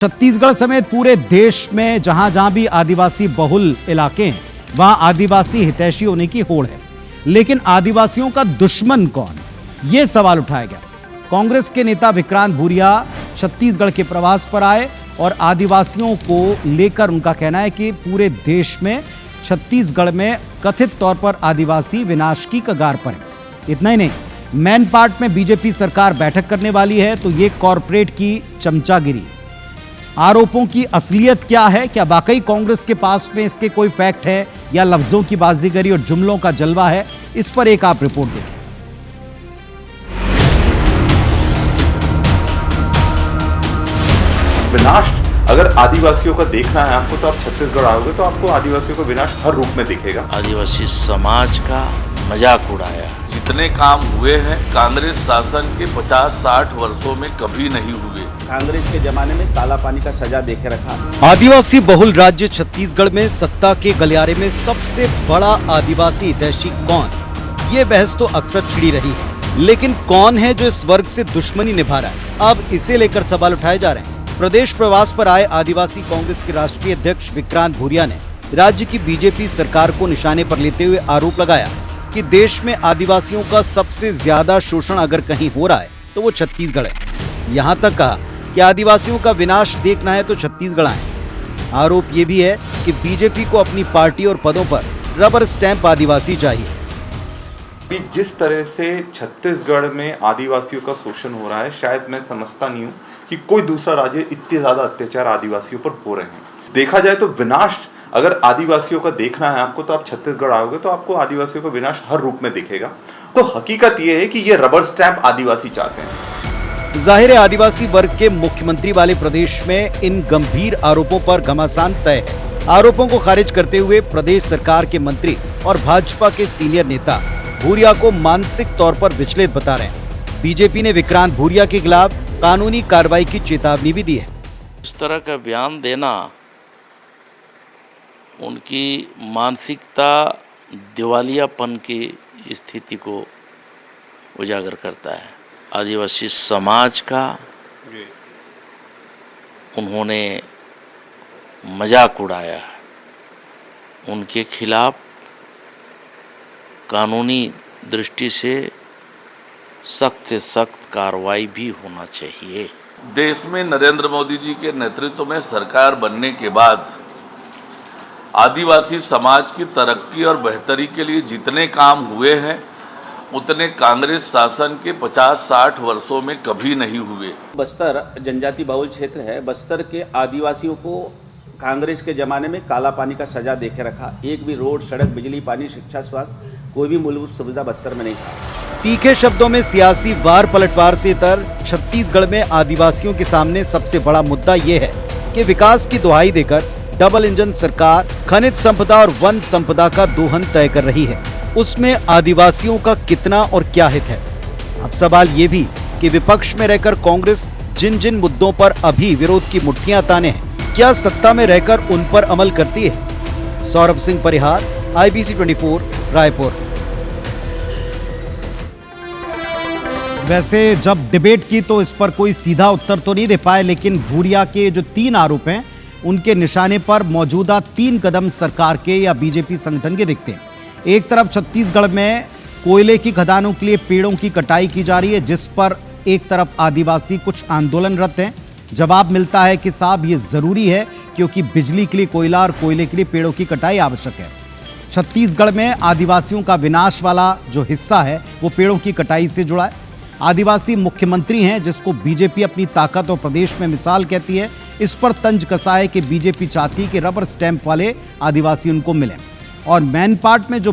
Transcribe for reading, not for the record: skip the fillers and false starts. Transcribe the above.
छत्तीसगढ़ समेत पूरे देश में जहां जहां भी आदिवासी बहुल इलाके हैं वहां आदिवासी हितैषी होने की होड़ है। लेकिन आदिवासियों का दुश्मन कौन, यह सवाल उठाया गया। कांग्रेस के नेता विक्रांत भूरिया छत्तीसगढ़ के प्रवास पर आए और आदिवासियों को लेकर उनका कहना है कि पूरे देश में छत्तीसगढ़ में कथित तौर पर आदिवासी विनाश की कगार पर है। इतना ही नहीं, मैनपाट में बीजेपी सरकार बैठक करने वाली है, तो ये कॉरपोरेट की चमचागिरी। आरोपों की असलियत क्या है? क्या वाकई कांग्रेस के पास में इसके कोई फैक्ट है या लफ्जों की बाजीगरी और जुमलों का जलवा है? इस पर एक आप रिपोर्ट देखिए। विनाश अगर आदिवासियों का देखना है आपको, तो आप छत्तीसगढ़ आओगे तो आपको आदिवासियों का विनाश हर रूप में दिखेगा। आदिवासी समाज का मजाक उड़ाया। जितने काम हुए हैं कांग्रेस शासन के 50-60 वर्षों में कभी नहीं हुए। कांग्रेस के जमाने में काला पानी का सजा देके रखा। आदिवासी बहुल राज्य छत्तीसगढ़ में सत्ता के गलियारे में सबसे बड़ा आदिवासी हितैषी कौन, ये बहस तो अक्सर छिड़ी रही है। लेकिन कौन है जो इस वर्ग से दुश्मनी निभा रहा है? अब इसे लेकर सवाल उठाए जा रहे हैं। प्रदेश प्रवास पर आए आदिवासी कांग्रेस के राष्ट्रीय अध्यक्ष विक्रांत भूरिया ने राज्य की बीजेपी सरकार को निशाने पर लेते हुए आरोप लगाया कि देश में आदिवासियों का सबसे ज्यादा शोषण अगर कहीं हो रहा है तो वो छत्तीसगढ़ है। यहाँ तक कहा कि आदिवासियों का विनाश देखना है तो छत्तीसगढ़ आए। आरोप ये भी है कि बीजेपी को अपनी पार्टी और पदों पर रबर स्टैंप आदिवासी चाहिए। अभी जिस तरह से छत्तीसगढ़ में आदिवासियों का शोषण हो रहा है, शायद मैं समझता नहीं हूँ कि कोई दूसरा राज्य इतने ज्यादा अत्याचार आदिवासियों पर हो रहे हैं। देखा जाए तो विनाश अगर आदिवासियों का देखना है आपको, तो आप छत्तीसगढ़ आओगे तो आपको आदिवासियों का विनाश हर रूप में दिखेगा। तो हकीकत यह है कि ये रबर स्टैंप आदिवासी चाहते हैं। जाहिर है आदिवासी वर्ग के मुख्यमंत्री वाले प्रदेश में इन गंभीर आरोपों पर घमासान तय है। आरोपों को खारिज करते हुए प्रदेश सरकार के मंत्री और भाजपा के सीनियर नेता भूरिया को मानसिक तौर पर विचलित बता रहे हैं। बीजेपी ने विक्रांत भूरिया के खिलाफ कानूनी कार्रवाई की चेतावनी भी दी है। इस तरह का बयान देना उनकी मानसिकता दिवालियापन की स्थिति को उजागर करता है। आदिवासी समाज का उन्होंने मजाक उड़ाया है। उनके खिलाफ कानूनी दृष्टि से सख्त से सख्त कार्रवाई भी होना चाहिए। देश में नरेंद्र मोदी जी के नेतृत्व में सरकार बनने के बाद आदिवासी समाज की तरक्की और बेहतरी के लिए जितने काम हुए हैं उतने कांग्रेस शासन के 50-60 वर्षों में कभी नहीं हुए। बस्तर जनजाति बहुल क्षेत्र है। बस्तर के आदिवासियों को कांग्रेस के जमाने में काला पानी का सजा देके रखा। एक भी रोड, सड़क, बिजली, पानी, शिक्षा, स्वास्थ्य, कोई भी मूलभूत सुविधा बस्तर में नहीं था। तीखे शब्दों में सियासी वार पलटवार से इतर छत्तीसगढ़ में आदिवासियों के सामने सबसे बड़ा मुद्दा यह है कि विकास की दुहाई देकर डबल इंजन सरकार खनिज संपदा और वन संपदा का दोहन तय कर रही है। उसमें आदिवासियों का कितना और क्या हित है? अब सवाल ये भी कि विपक्ष में रहकर कांग्रेस जिन जिन मुद्दों पर अभी विरोध की मुट्ठियां ताने हैं, क्या सत्ता में रहकर उन पर अमल करती है? सौरभ सिंह परिहार, IBC 24, रायपुर। वैसे जब डिबेट की तो इस पर कोई सीधा उत्तर तो नहीं दे पाए, लेकिन भूरिया के जो 3 आरोप हैं उनके निशाने पर मौजूदा 3 कदम सरकार के या बीजेपी संगठन के दिखते हैं। एक तरफ छत्तीसगढ़ में कोयले की खदानों के लिए पेड़ों की कटाई की जा रही है, जिस पर एक तरफ आदिवासी कुछ आंदोलनरत हैं। जवाब मिलता है कि साहब ये जरूरी है क्योंकि बिजली के लिए कोयला और कोयले के लिए पेड़ों की कटाई आवश्यक है। छत्तीसगढ़ में आदिवासियों का विनाश वाला जो हिस्सा है वो पेड़ों की कटाई से जुड़ा है। आदिवासी मुख्यमंत्री हैं जिसको बीजेपी अपनी ताकत और प्रदेश में मिसाल कहती है। इस पर तंज कसा है कि बीजेपी चाहती है कि रबर स्टैंप वाले आदिवासी उनको मिलें। और मैनपाट में जो